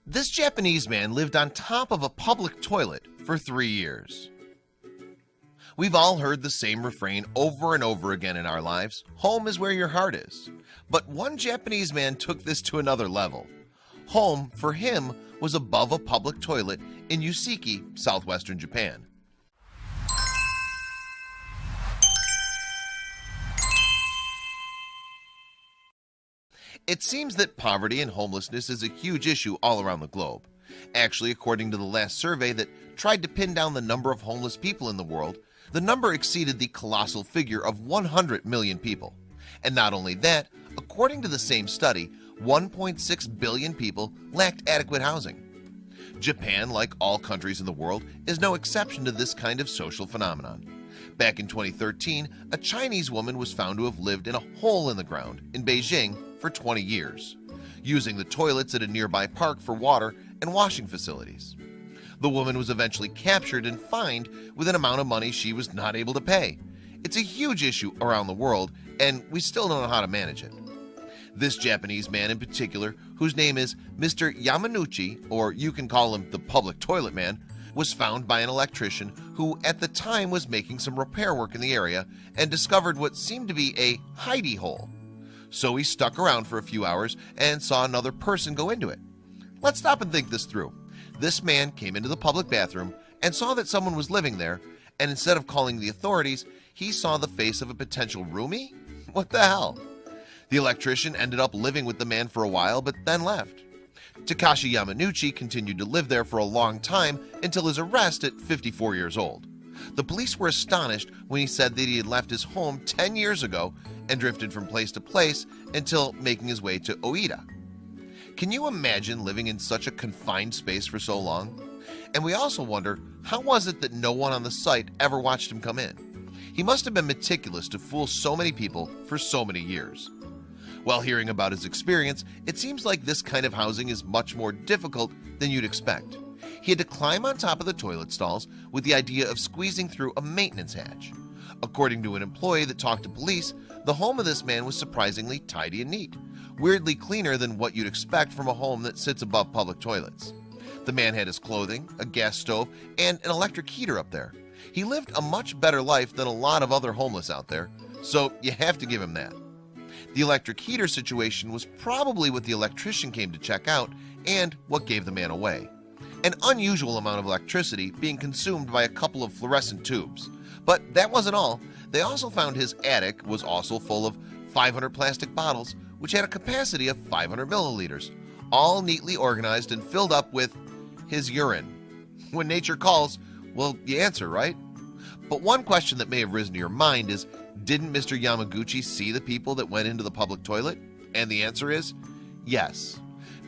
This Japanese man lived on top of a public toilet for 3 years. We've all heard the same refrain over and over again in our lives. Home is where your heart is. But one Japanese man took this to another level. Home for him was above a public toilet in Yuseki, southwestern Japan. It seems that poverty and homelessness is a huge issue all around the globe. Actually, according to the last survey that tried to pin down the number of homeless people in the world, the number exceeded the colossal figure of 100 million people. And not only that, according to the same study, 1.6 billion people lacked adequate housing. Japan, like all countries in the world, is no exception to this kind of social phenomenon. Back in 2013, a Chinese woman was found to have lived in a hole in the ground in Beijing for 20 years, using the toilets at a nearby park for water and washing facilities. The woman was eventually captured and fined with an amount of money she was not able to pay. It's a huge issue around the world, and we still don't know how to manage it. This Japanese man in particular, whose name is Mr. Yamanouchi, or you can call him the public toilet man, was found by an electrician who at the time was making some repair work in the area and discovered what seemed to be a hidey hole. So he stuck around for a few hours and saw another person go into it. Let's stop and think this through. This man came into the public bathroom and saw that someone was living there, and instead of calling the authorities, he saw the face of a potential roomie? What the hell? The electrician ended up living with the man for a while, but then left. Takashi Yamanouchi continued to live there for a long time until his arrest at 54 years old. The police were astonished when he said that he had left his home 10 years ago and drifted from place to place until making his way to Oita. Can you imagine living in such a confined space for so long? And we also wonder, how was it that no one on the site ever watched him come in? He must have been meticulous to fool so many people for so many years. While hearing about his experience, it seems like this kind of housing is much more difficult than you'd expect. He had to climb on top of the toilet stalls with the idea of squeezing through a maintenance hatch. According to an employee that talked to police, the home of this man was surprisingly tidy and neat, weirdly cleaner than what you'd expect from a home that sits above public toilets. The man had his clothing, a gas stove, and an electric heater up there. He lived a much better life than a lot of other homeless out there, so you have to give him that. The electric heater situation was probably what the electrician came to check out and what gave the man away. An unusual amount of electricity being consumed by a couple of fluorescent tubes. But that wasn't all. They also found his attic was also full of 500 plastic bottles, which had a capacity of 500 milliliters, all neatly organized and filled up with his urine. When nature calls, well, you answer, right? But one question that may have risen to your mind is, didn't Mr. Yamaguchi see the people that went into the public toilet? And the answer is yes.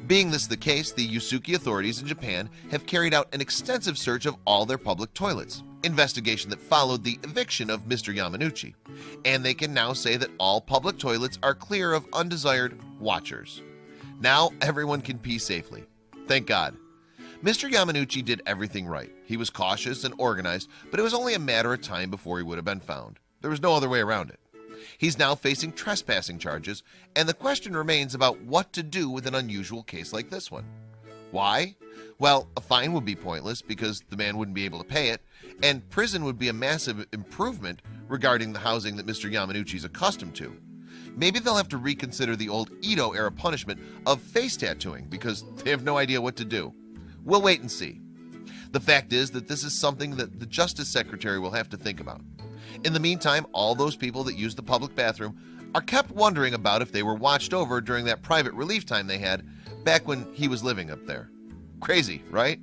Being this the case, the Yuseki authorities in Japan have carried out an extensive search of all their public toilets, investigation that followed the eviction of Mr. Yamanouchi, and they can now say that all public toilets are clear of undesired watchers. Now everyone can pee safely. Thank God. Mr. Yamanouchi did everything right. He was cautious and organized, but it was only a matter of time before he would have been found. There was no other way around it. He's now facing trespassing charges, and the question remains about what to do with an unusual case like this one. Why? Well, a fine would be pointless because the man wouldn't be able to pay it, and prison would be a massive improvement regarding the housing that Mr. Yamanouchi is accustomed to. Maybe they'll have to reconsider the old Edo-era punishment of face tattooing because they have no idea what to do. We'll wait and see. The fact is that this is something that the Justice Secretary will have to think about. In the meantime, all those people that use the public bathroom are kept wondering about if they were watched over during that private relief time they had back when he was living up there. Crazy, right?